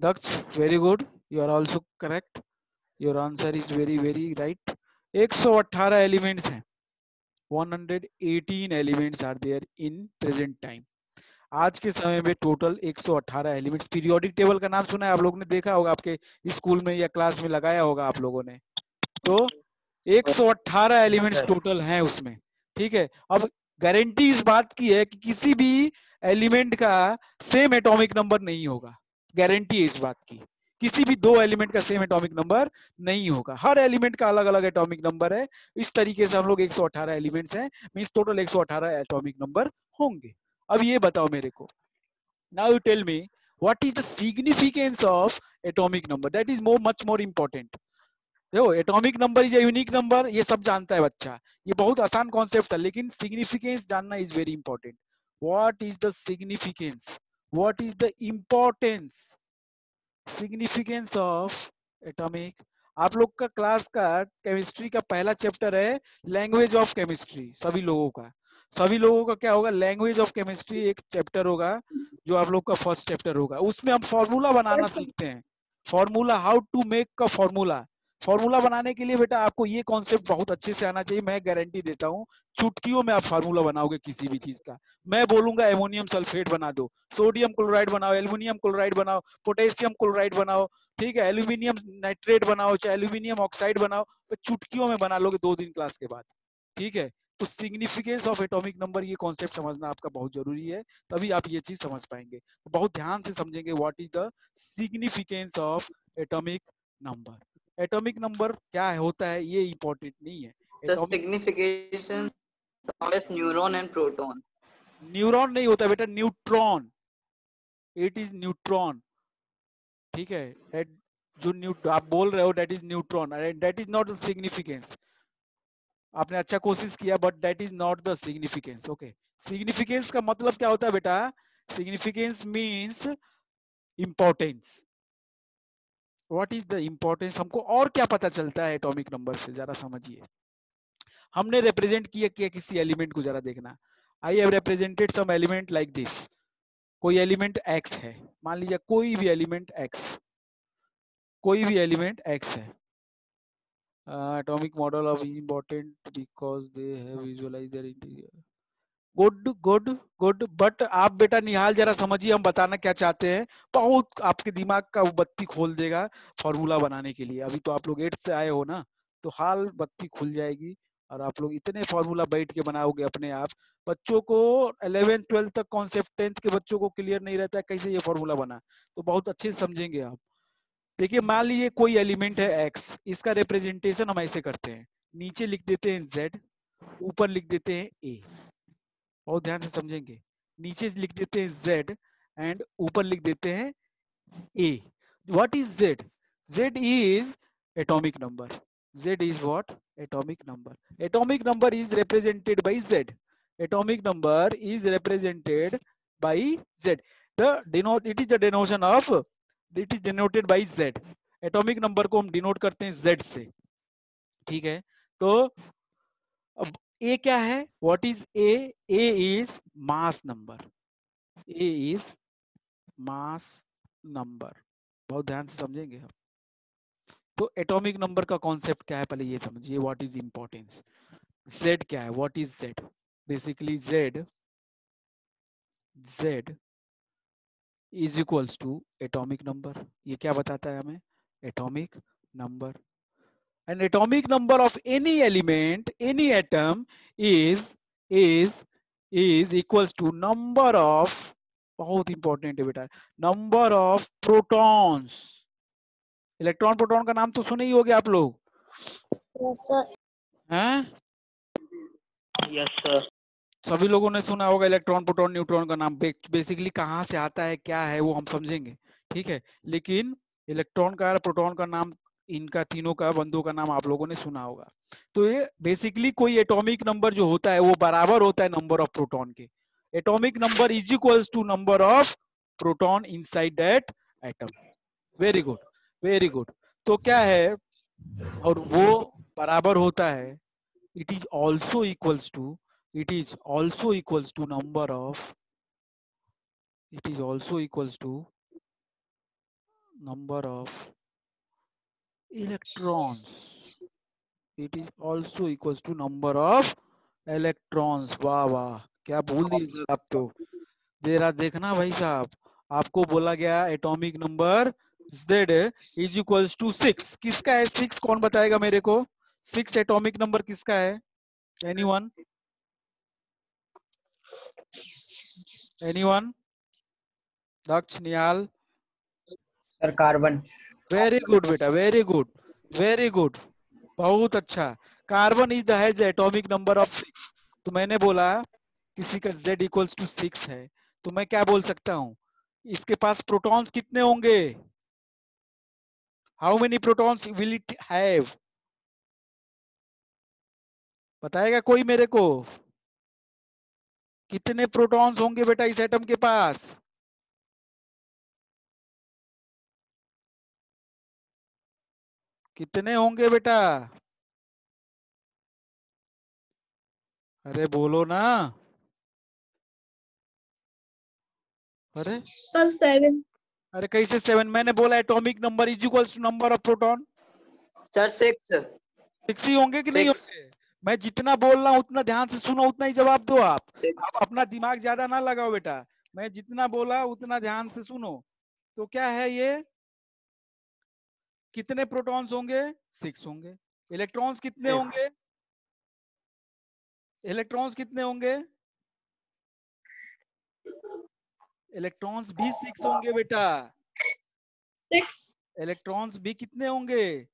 Daksh very good, you are also correct, your answer is very very right. 118 elements हैं, 118 elements are there in present time. आज के समय में टोटल 118 एलिमेंट्स। पीरियोडिक टेबल का नाम सुना है आप लोगों ने? देखा होगा आपके स्कूल में या क्लास में लगाया होगा आप लोगों ने। तो 118 एलिमेंट्स टोटल हैं उसमें, ठीक है। अब गारंटी इस बात की है कि किसी भी एलिमेंट का सेम एटॉमिक नंबर नहीं होगा, गारंटी है इस बात की। किसी भी 2 एलिमेंट का सेम एटॉमिक नंबर नहीं होगा, हर एलिमेंट का अलग अलग एटॉमिक नंबर है। इस तरीके से हम लोग 118 एलिमेंट्स हैं, मींस टोटल 118 एटॉमिक नंबर होंगे। अब ये बताओ मेरे को, now you tell me what is the significance of atomic number, that is much more important। देखो atomic number is unique number, ये सब जानता है बच्चा, ये बहुत आसान कॉन्सेप्ट है, लेकिन सिग्निफिकेंस जानना is very important. What is the significance, what is the importance, significance of atomic. आप लोग का क्लास का केमिस्ट्री का पहला चैप्टर है लैंग्वेज ऑफ केमिस्ट्री, सभी लोगों का क्या होगा, लैंग्वेज ऑफ केमिस्ट्री एक चैप्टर होगा जो आप लोग का फर्स्ट चैप्टर होगा। उसमें हम फॉर्मूला बनाना सीखते हैं, फॉर्मूला, हाउ टू मेक का फॉर्मूला। फॉर्मूला बनाने के लिए बेटा आपको ये कॉन्सेप्ट बहुत अच्छे से आना चाहिए, मैं गारंटी देता हूँ चुटकियों में आप फार्मूला बनाओगे किसी भी चीज का। मैं बोलूंगा एमोनियम सल्फेट बना दो, सोडियम क्लोराइड बनाओ, एल्यूमिनियम क्लोराइड बनाओ, पोटेशियम क्लोराइड बनाओ, ठीक है, एल्यूमिनियम नाइट्रेट बनाओ, चाहे एल्यूमिनियम ऑक्साइड बनाओ, तो चुटकियों में बना लोगे 2 दिन क्लास के बाद, ठीक है। तो सिग्निफिकेंस ऑफ एटॉमिक नंबर, ये कॉन्सेप्ट समझना आपका बहुत जरूरी है, तभी आप ये चीज समझ पाएंगे। तो बहुत ध्यान से समझेंगे what is the significance of atomic number. Atomic number क्या होता है ये इंपॉर्टेंट नहीं है। So signification is neuron and proton. Neuron नहीं होता बेटा, न्यूट्रॉन, इट इज न्यूट्रॉन, ठीक है। जो आप बोल रहे हो that is neutron, that is not the significance. आपने अच्छा कोशिश किया but that is not the significance, okay. Significance का मतलब क्या होता है बेटा? Significance means importance. What is the importance, हमको और क्या पता चलता है एटॉमिक नंबर से, जरा समझिए। हमने रिप्रेजेंट किया किसी एलिमेंट को, जरा देखना। I have represented some element like this. कोई एलिमेंट एक्स है, मान लीजिए कोई भी एलिमेंट एक्स, कोई भी एलिमेंट एक्स है। Atomic model of important because they have visualize their interior. Good good good, but आप बेटा निहाल जरा समझिए हम बताना क्या चाहते हैं, बहुत आपके दिमाग का बत्ती खोल देगा फॉर्मूला बनाने के लिए। अभी तो आप लोग 8th से आए हो ना, तो हाल बत्ती खुल जाएगी और आप लोग इतने फॉर्मूला बैठ के बनाओगे अपने आप। बच्चों को 11th 12th तक कॉन्सेप्ट, 10th के बच्चों को क्लियर नहीं रहता है कैसे ये फॉर्मूला बना, तो बहुत अच्छे से समझेंगे आप। देखिए मान लीजिए कोई एलिमेंट है एक्स, इसका रिप्रेजेंटेशन हम ऐसे करते हैं, नीचे लिख देते हैं जेड, ऊपर लिख देते हैं ए। बहुत ध्यान से समझेंगे, नीचे लिख देते हैं z एंड ऊपर लिख देते हैं a। What is z? z is atomic number. Z is what? Atomic number. Atomic number is represented by Z. Atomic number is represented by Z. It is the denotation of, it is denoted by Z. Atomic number को हम denote करते हैं Z से. ठीक है. तो अब A क्या है? What is A? A is mass number. A is mass number. बहुत ध्यान से समझेंगे हम. तो एटॉमिक नंबर का कॉन्सेप्ट क्या है पहले ये समझिए. What is importance. Z क्या है? What is Z? Basically Z is equals to atomic number. ये क्या बताता है हमें? Atomic number. And atomic number of any element, any atom is equals to number of, बहुत इंपॉर्टेंट है बेटा, number of protons. Electron proton का नाम तो सुने ही होगे आप लोग. हैं? Yes sir. सभी लोगों ने सुना होगा इलेक्ट्रॉन प्रोटॉन न्यूट्रॉन का नाम. बेसिकली कहाँ से आता है, क्या है, वो हम समझेंगे. ठीक है. लेकिन इलेक्ट्रॉन का, प्रोटॉन का नाम, इनका तीनों का, बंदों का नाम आप लोगों ने सुना होगा. तो ये बेसिकली कोई एटॉमिक नंबर जो होता है वो बराबर होता है नंबर ऑफ प्रोटॉन के. Atomic number is equals to number of proton inside that atom. Very good, very good. तो क्या है, और वो बराबर होता है, it is also equals to number of, it is also equals to number of electrons. It is also equals to number of electrons. वाह वाह, क्या बोल दिए सर आप तो. जरा देखना भाई साहब, आपको बोला गया atomic number Z is equals to 6. किसका है 6? कौन बताएगा मेरे को? 6 एटॉमिक नंबर किसका है? Anyone? Anyone? Daksh, Nihal? Sir carbon. Very good बेटा, very good, very good. बहुत अच्छा. Carbon is the has atomic number of 6. तो मैंने बोला किसी का Z इक्वल्स टू 6 है, तो मैं क्या बोल सकता हूँ? इसके पास प्रोटॉन्स कितने होंगे? How many protons will it have? बताएगा कोई मेरे को? कितने प्रोटॉन्स होंगे बेटा इस एटम के पास? कितने होंगे बेटा? अरे बोलो ना. अरे सर 7. अरे कैसे 7? मैंने बोला atomic number is equals to number of proton. Sir 6. 6 ही होंगे कि नहीं 6. होंगे? मैं जितना बोल रहा हूँ उतना ध्यान से सुनो, उतना ही जवाब दो आप. 6. आप अपना दिमाग ज्यादा ना लगाओ बेटा. मैं जितना बोला उतना ध्यान से सुनो. तो क्या है ये? कितने प्रोटॉन्स होंगे? 6 होंगे. इलेक्ट्रॉन्स कितने होंगे? इलेक्ट्रॉन्स कितने होंगे? इलेक्ट्रॉन्स भी 6 होंगे बेटा. 6. इलेक्ट्रॉन्स भी कितने होंगे?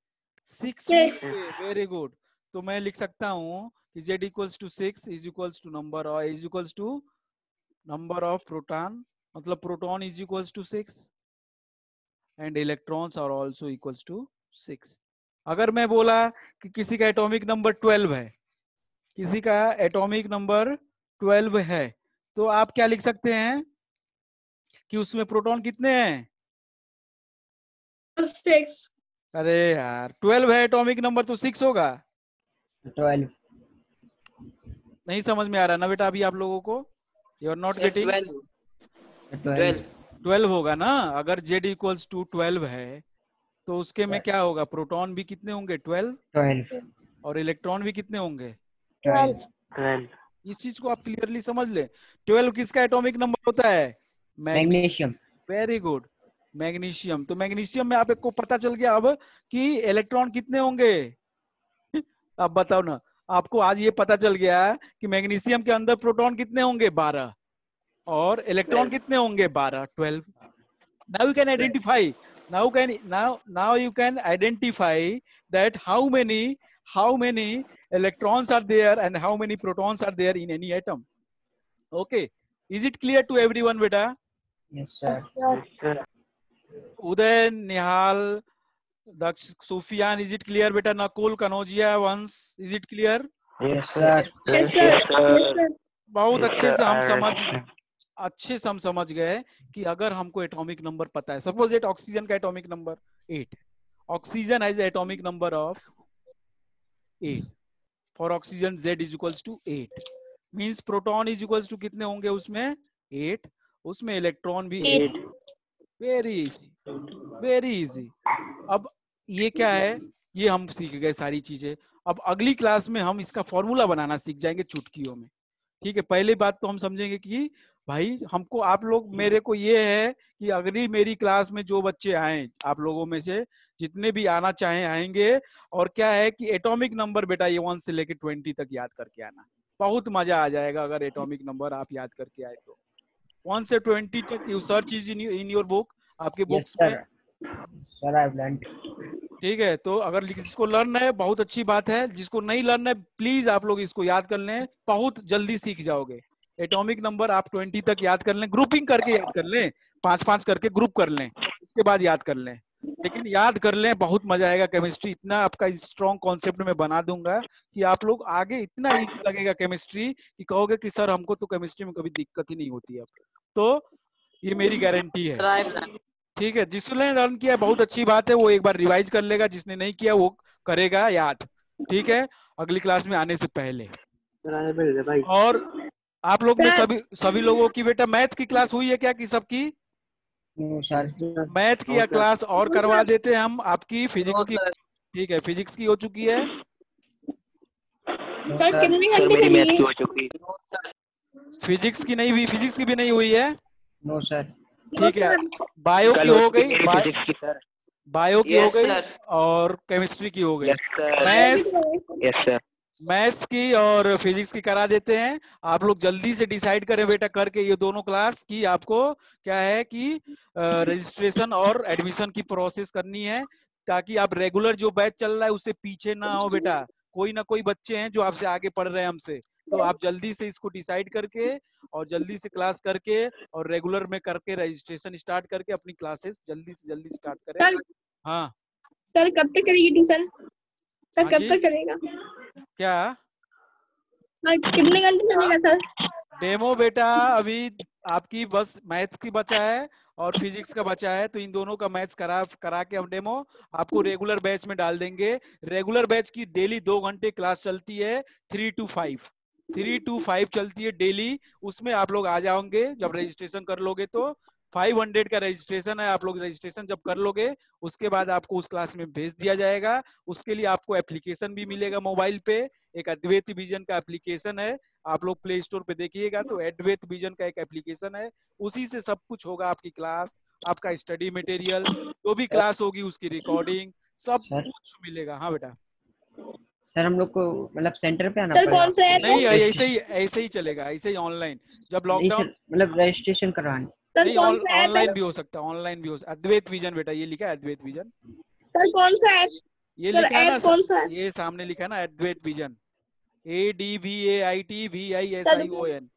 6 6. होंगे. Very good. तो मैं लिख सकता हूँ कि Z equals to 6 is equals to number, और is equals to number of proton, मतलब proton is equals to 6 and electrons are also equals to 6. अगर मैं बोला कि किसी का एटॉमिक नंबर 12 है, किसी का एटॉमिक नंबर 12 है, तो आप क्या लिख सकते हैं कि उसमें प्रोटॉन कितने हैं? 6. अरे यार 12 है एटॉमिक नंबर, तो 6 होगा. 12. नहीं समझ में आ रहा ना बेटा अभी आप लोगों को? You are not getting. 12. 12 होगा ना. अगर Z इक्वल्स टू 12 है तो उसके में क्या होगा? प्रोटॉन भी कितने होंगे? 12. और इलेक्ट्रॉन भी कितने होंगे? 12. इस चीज को आप क्लियरली समझ ले. 12 किसका एटॉमिक नंबर होता है? मैग्नीशियम. Very good, magnesium. तो मैग्नीशियम में आप को पता चल गया अब कि इलेक्ट्रॉन कितने होंगे. अब बताओ ना, आपको आज ये पता चल गया कि मैग्नीशियम के अंदर प्रोटॉन कितने होंगे? 12. और इलेक्ट्रॉन कितने होंगे? 12. 12. Now you can identify. Now you can identify that how many electrons are there and how many protons are there in any atom. Okay, is it clear to everyone beta? Yes sir. Yes, sir. Uday, Nihal, Daksh, Sufyan, is it clear beta? Nakul, Kanojia, once, is it clear? Yes, sir. Yes, sir. Yes, sir. Yes, sir. बहुत Yes, अच्छे sir. से हम I समझ understand. अच्छे से हम समझ गए कि अगर हमको एटॉमिक नंबर पता है, सपोज एट ऑक्सीजन का atomic number 8, oxygen has atomic number of 8, for oxygen Z is equals to 8, means proton is equals to कितने होंगे उसमें 8, उसमें इलेक्ट्रॉन भी 8, वेरी इजी, वेरी इजी। अब ये क्या है, ये हम सीख गए सारी चीजें। अब अगली क्लास में हम इसका फॉर्मूला बनाना सीख जाएंगे चुटकियों में, ठीक है। पहले बात तो हम समझेंगे कि भाई हमको आप लोग, मेरे को ये है कि अगली मेरी क्लास में जो बच्चे आए, आप लोगों में से जितने भी आना चाहें आएंगे, और क्या है कि एटॉमिक नंबर बेटा ये 1 से लेके 20 तक याद करके आना, बहुत मजा आ जाएगा अगर एटॉमिक नंबर आप याद करके आए तो। 1 से 20 तक you search is in your book, आपके Yes, बुक्स sir. में, Sir, I've learned. ठीक है। तो अगर जिसको लर्न है बहुत अच्छी बात है, जिसको नहीं लर्न है प्लीज आप लोग इसको याद कर लें, बहुत जल्दी सीख जाओगे। एटॉमिक नंबर आप 20 तक याद कर लें, ग्रुपिंग करके याद कर लें, 5-5 करके ग्रुप कर लें, उसके बाद याद कर लें, लेकिन याद कर लें, बहुत मजा आएगा। केमिस्ट्री इतना आपका स्ट्रॉन्ग कॉन्सेप्ट में बना दूंगा कि आप लोग आगे इतना इजी लगेगा केमिस्ट्री कि कहोगे कि सर हमको तो केमिस्ट्री में कभी दिक्कत ही नहीं होती अब। तो ये मेरी गारंटी है, Sir, I've learned. ठीक है। जिसने रन किया बहुत अच्छी बात है, वो एक बार रिवाइज कर लेगा, जिसने नहीं किया वो करेगा याद, ठीक है, अगली क्लास में आने से पहले। और आप लोग में सभी लोगों की बेटा मैथ की क्लास हुई है क्या कि सबकी? No, sir. मैथ की क्लास और करवा देते हैं हम आपकी, फिजिक्स No, की, sir. ठीक है, फिजिक्स की हो चुकी है, No, सर sir. कितने सर घंटे मेरी मैथ चलेगी? की हो चुकी। No, sir. फिजिक्स की नहीं हुई, फिजिक्स की भी नहीं हुई है, No, sir. ठीक है। बायो की कल हो चुकी गई, मेरी फिजिक्स की सर। बायो की हो Yes, गई sir. और केमिस्ट्री की हो गई। Yes sir. Maths yes sir. Maths की और फिजिक्स की करा देते हैं। आप लोग जल्दी से डिसाइड करें बेटा करके ये दोनों क्लास की, आपको क्या है कि रजिस्ट्रेशन और एडमिशन की प्रोसेस करनी है, ताकि आप रेगुलर जो बैच चल रहा है उससे पीछे ना हो बेटा। कोई ना कोई बच्चे हैं जो आपसे आगे पढ़ रहे हैं हमसे, तो आप जल्दी से इसको डिसाइड करके और जल्दी से क्लास करके और रेगुलर में करके रजिस्ट्रेशन स्टार्ट करके अपनी क्लासेस जल्दी से जल्दी स्टार्ट करें। सर हाँ सर कब तक चलेगी ट्यूशन? सर हाँ कब जी, तक चलेगा? क्या सर कितने घंटे चलेगा सर? डेमो बेटा? अभी आपकी बस मैथ्स की बचा है और फिजिक्स का बचा है, तो इन दोनों का मैथ्स करा के हम डेमो आपको रेगुलर बैच में डाल देंगे। रेगुलर बैच की डेली 2 घंटे क्लास चलती है, 3 to 5 चलती है डेली। उसमें आप लोग आ जाओगे जब रजिस्ट्रेशन कर लोगे तो। 500 का रजिस्ट्रेशन है, आप लोग रजिस्ट्रेशन जब कर लोगे उसके बाद आपको उस क्लास में भेज दिया जाएगा। उसके लिए आपको एप्लीकेशन भी मिलेगा मोबाइल पे, एक अद्वैत विजन का एप्लीकेशन है, आप लोग प्ले स्टोर पे देखिएगा तो अद्वैत विजन का एक एप्लीकेशन है, उसी से सब कुछ होगा। आपकी क्लास, आपका स्टडी मटेरियल, जो भी क्लास होगी उसकी रिकॉर्डिंग, सब सर कुछ मिलेगा। हाँ बेटा, सर हम लोग को मतलब सेंटर पे आना सर पड़ेगा? कौन सा ऐप है? नहीं ऐसे ही चलेगा, ऐसे ही ऑनलाइन। जब नहीं लॉकडाउन, सर, मतलब रजिस्ट्रेशन करवाने। सर नहीं कौन सा ऐप है? ऑनलाइन भी हो सकता है, ऑनलाइन भी हो सकता। अद्वैत विजन बेटा, ये लिखा है अद्वैत विजन, सर कौन सा ऐप? ये सर लिखा है ना, ऐप कौन सा है? ये सामने लिखा है ना अद्वैत विजन, ADVAITVISION।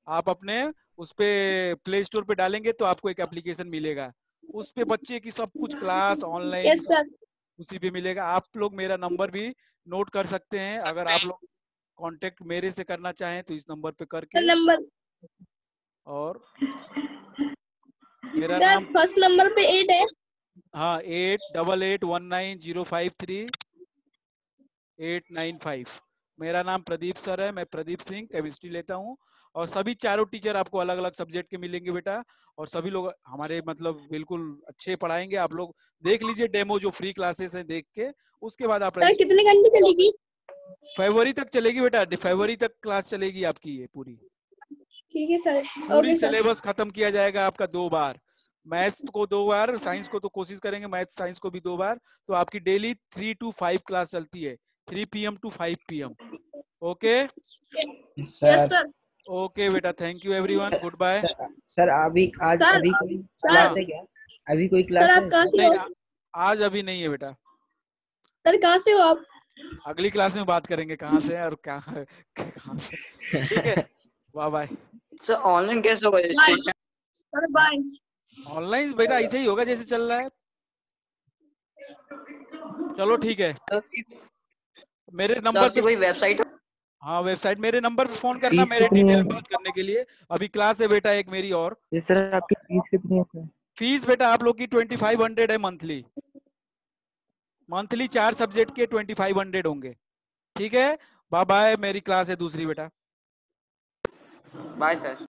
आप अपने उस पे प्ले स्टोर पे डालेंगे तो आपको एक एप्लीकेशन मिलेगा, उस पे बच्चे की सब कुछ क्लास ऑनलाइन यस सर। उसी पे मिलेगा। आप लोग मेरा नंबर भी नोट कर सकते हैं, अगर आप लोग कांटेक्ट मेरे से करना चाहें तो इस नंबर पे सर करके। नंबर, और मेरा सर नाम, फर्स्ट नंबर पे 8 है। हाँ 88819053 मेरा नाम प्रदीप सर है, मैं प्रदीप सिंह केमिस्ट्री लेता हूँ। और सभी चारों टीचर आपको अलग अलग सब्जेक्ट के मिलेंगे बेटा, और सभी लोग हमारे मतलब बिल्कुल अच्छे पढ़ाएंगे। आप लोग देख लीजिए डेमो, जो फ्री क्लासेस हैं देख के, उसके बाद आप सर कितने घंटे चलेगी? फरवरी तक चलेगी बेटा, फरवरी तक क्लास चलेगी आपकी ये पूरी। ठीक है सर। पूरी ओके सर। सिलेबस खत्म किया जाएगा आपका 2 बार, मैथ्स को 2 बार, साइंस को तो कोशिश करेंगे मैथ्स साइंस को भी 2 बार। तो आपकी डेली 3 to 5 क्लास चलती है, 3 PM to 5 PM। Okay yes sir sir. Okay बेटा, thank you everyone, goodbye. Sir अभी आज सर, अभी कोई सर, क्लास है क्या? अभी कोई क्लास सर है? आप कहाँ से नहीं हो? आज अभी नहीं है बेटा, सर कहाँ से हो आप? अगली क्लास में बात करेंगे कहाँ से है और कहाँ से। ठीक है, बाय बाय। सर ऑनलाइन कैसे होगा रजिस्ट्रेशन? Sir bye. ऑनलाइन बेटा ऐसे ही होगा जैसे चल रहा है। चलो ठीक है, सर मेरे सर नंबर से पे, कोई वेबसाइट हाँ वेबसाइट, मेरे नंबर पे फोन करना फीस मेरे कितनी डिटेल है? में बात करने के लिए। अभी क्लास है बेटा एक मेरी और। ये सर आपकी फीस कितनी है सर? फीस बेटा आप लोग की 2500 है मंथली। मंथली 4 सब्जेक्ट के 2500 होंगे। ठीक है, बाय बाय, मेरी क्लास है दूसरी बेटा। Bye sir.